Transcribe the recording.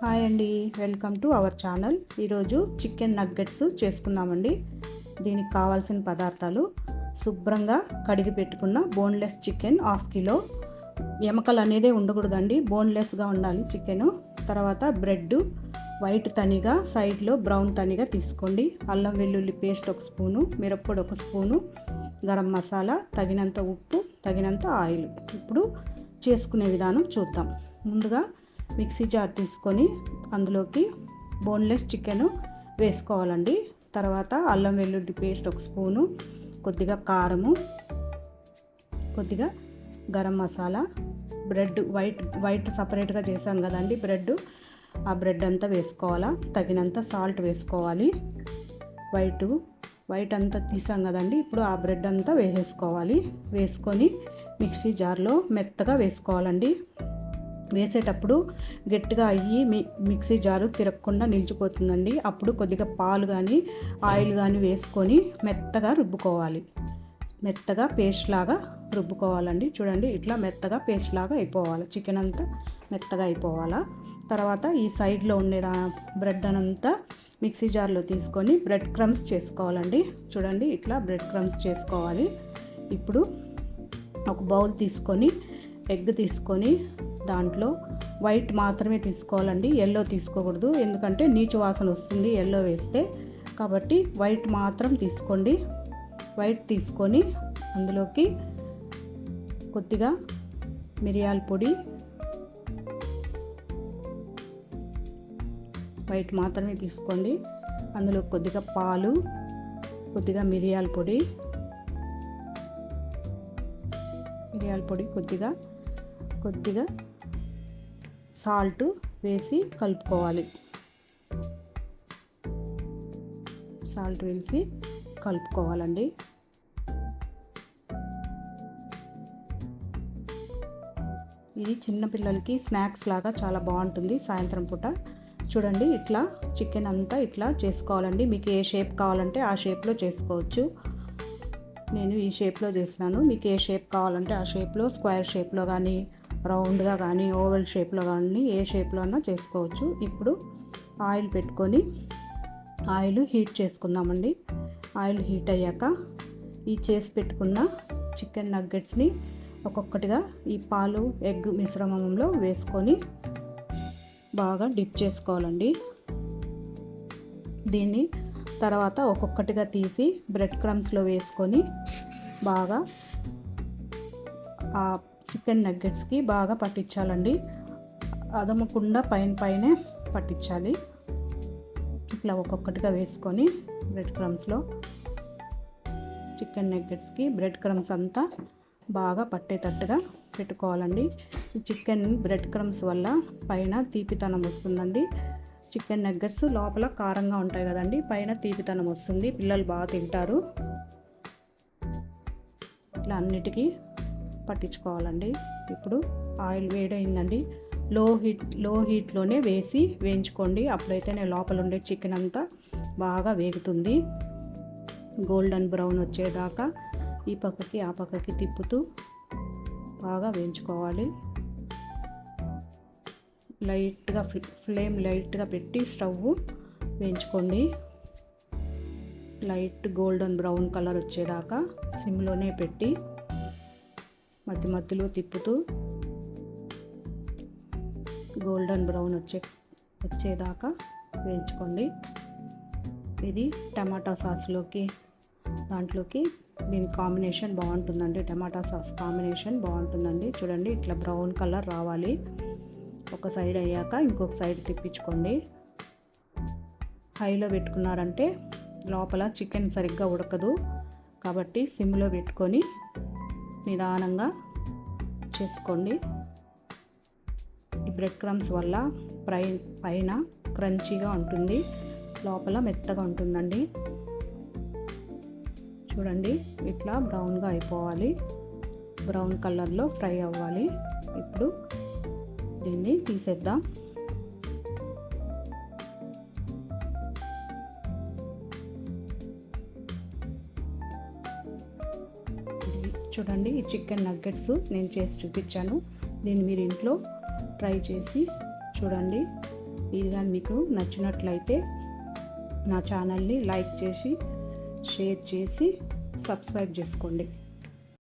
Hi అండి, welcome to our channel. ఈరోజు chicken nuggets చేసుకుందామండి. దీనికి కావాల్సిన పదార్థాలు: శుభ్రంగా కడిగి పెట్టుకున్న బోన్లెస్ చికెన్ 1/2 కిలో. ఎముకలు అనేదే ఉండకూడదండి, బోన్లెస్గా ఉండాలి చికెను. తర్వాత బ్రెడ్ వైట్ తనిగా, సైడ్లో బ్రౌన్ తనిగా తీసుకోండి. అల్లం వెల్లుల్లి పేస్ట్ 1 స్పూను, మిరప్పొడి 1 స్పూను, గరం మసాలా, తగినంత ఉప్పు, తగినంత ఆయిల్. ఇప్పుడు చేసుకునే విధానం చూద్దాం. ముందుగా మిక్సీ జార్ తీసుకొని అందులోకి బోన్లెస్ చికెన్ వేసుకోవాలండి. తర్వాత అల్లం వెల్లుల్లి పేస్ట్ 1 స్పూను, కొద్దిగా కారము, కొద్దిగా గరం మసాలా, బ్రెడ్ వైట్ సపరేట్గా చేసాం కదండి బ్రెడ్, ఆ బ్రెడ్ అంతా వేసుకోవాలా. తగినంత సాల్ట్ వేసుకోవాలి. వైట్ అంతా తీసాం కదండి, ఇప్పుడు ఆ బ్రెడ్ అంతా వేసేసుకోవాలి. వేసుకొని మిక్సీ జార్లో మెత్తగా వేసుకోవాలండి. వేసేటప్పుడు గట్టిగా అయ్యి మిక్సీ జారు తిరగకుండా నిలిచిపోతుందండి. అప్పుడు కొద్దిగా పాలు కానీ ఆయిల్ కానీ వేసుకొని మెత్తగా రుబ్బుకోవాలి. మెత్తగా పేస్ట్ లాగా రుబ్బుకోవాలండి. చూడండి, ఇట్లా మెత్తగా పేస్ట్ లాగా అయిపోవాలి. చికెన్ అంతా మెత్తగా అయిపోవాలా. తర్వాత ఈ సైడ్లో ఉండే బ్రెడ్ అంతా మిక్సీ జార్లో తీసుకొని బ్రెడ్ క్రమ్స్ చేసుకోవాలండి. చూడండి, ఇట్లా బ్రెడ్ క్రమ్స్ చేసుకోవాలి. ఇప్పుడు ఒక బౌల్ తీసుకొని ఎగ్ తీసుకొని దాంట్లో వైట్ మాత్రమే తీసుకోవాలండి, ఎల్లో తీసుకోకూడదు. ఎందుకంటే నీచు వాసన వస్తుంది ఎల్లో వేస్తే. కాబట్టి వైట్ మాత్రం తీసుకోండి. వైట్ తీసుకొని అందులోకి కొద్దిగా మిరియాల పొడి, వైట్ మాత్రమే తీసుకోండి. అందులో కొద్దిగా పాలు, కొద్దిగా మిరియాల పొడి, కొద్దిగా సాల్ట్ వేసి కలుపుకోవాలి. సాల్ట్ వేసి కలుపుకోవాలండి. ఇది చిన్నపిల్లలకి స్నాక్స్ లాగా చాలా బాగుంటుంది సాయంత్రం పూట. చూడండి, ఇట్లా చికెన్ అంతా ఇట్లా చేసుకోవాలండి. మీకు ఏ షేప్ కావాలంటే ఆ షేప్లో చేసుకోవచ్చు. నేను ఈ షేప్లో చేసినాను. మీకు ఏ షేప్ కావాలంటే ఆ షేప్లో, స్క్వేర్ షేప్లో కానీ, రౌండ్గా కానీ, ఓవెల్ షేప్లో కానీ, ఏ షేప్లో అయినా చేసుకోవచ్చు. ఇప్పుడు ఆయిల్ పెట్టుకొని ఆయిల్ హీట్ చేసుకుందామండి. ఆయిల్ హీట్ అయ్యాక ఈ చేసి పెట్టుకున్న చికెన్ నగ్గెట్స్ని ఒక్కొక్కటిగా ఈ పాలు ఎగ్ మిశ్రమంలో వేసుకొని బాగా డిప్ చేసుకోవాలండి. దీన్ని తర్వాత ఒక్కొక్కటిగా తీసి బ్రెడ్ క్రమ్స్లో వేసుకొని బాగా ఆ చికెన్ నగ్గెట్స్కి బాగా పట్టించాలండి. అదమకుండా పైనే పట్టించాలి. ఇట్లా ఒక్కొక్కటిగా వేసుకొని బ్రెడ్ క్రమ్స్లో చికెన్ నగ్గెట్స్కి బ్రెడ్ క్రమ్స్ అంతా బాగా పట్టేటట్టుగా పెట్టుకోవాలండి. ఈ చికెన్ బ్రెడ్ క్రమ్స్ వల్ల పైన తీపితనం వస్తుందండి. చికెన్ నగ్గెట్స్ లోపల కారంగా ఉంటాయి కదండి, పైన తీపితనం వస్తుంది. పిల్లలు బాగా తింటారు. ఇట్లా అన్నిటికీ పట్టించుకోవాలండి. ఇప్పుడు ఆయిల్ వేడైందండి. లో హీట్లోనే వేసి వేయించుకోండి. అప్పుడైతేనే లోపల ఉండే చికెన్ అంతా బాగా వేగుతుంది. గోల్డెన్ బ్రౌన్ వచ్చేదాకా ఈ పక్కకి ఆ పక్కకి తిప్పుతూ బాగా వేయించుకోవాలి. ఫ్లేమ్ లైట్గా పెట్టి స్టవ్ వేయించుకోండి. లైట్ గోల్డెన్ బ్రౌన్ కలర్ వచ్చేదాకా సిమ్లోనే పెట్టి మధ్యలో తిప్పుతూ గోల్డెన్ బ్రౌన్ వచ్చేదాకా వేయించుకోండి. ఇది టమాటా సాస్లోకి దాంట్లోకి దీని కాంబినేషన్ బాగుంటుందండి. టమాటా సాస్ కాంబినేషన్ బాగుంటుందండి. చూడండి, ఇట్లా బ్రౌన్ కలర్ రావాలి. ఒక సైడ్ అయ్యాక ఇంకొక సైడ్ తిప్పించుకోండి. హైలో పెట్టుకున్నారంటే లోపల చికెన్ సరిగ్గా ఉడకదు. కాబట్టి సిమ్లో పెట్టుకొని నిదానంగా చేసుకోండి. ఈ బ్రెడ్ క్రమ్స్ వల్ల పైన క్రంచీగా ఉంటుంది, లోపల మెత్తగా ఉంటుందండి. చూడండి, ఇట్లా బ్రౌన్గా అయిపోవాలి. బ్రౌన్ కలర్లో ఫ్రై అవ్వాలి. ఇప్పుడు దీన్ని తీసేద్దాం. చూడండి, ఈ చికెన్ నగ్గెట్స్ నేను చేసి చూపించాను. దీన్ని మీరు ఇంట్లో ట్రై చేసి చూడండి. ఇది కానీ మీకు నచ్చినట్లయితే నా ఛానల్ని లైక్ చేసి షేర్ చేసి సబ్స్క్రైబ్ చేసుకోండి.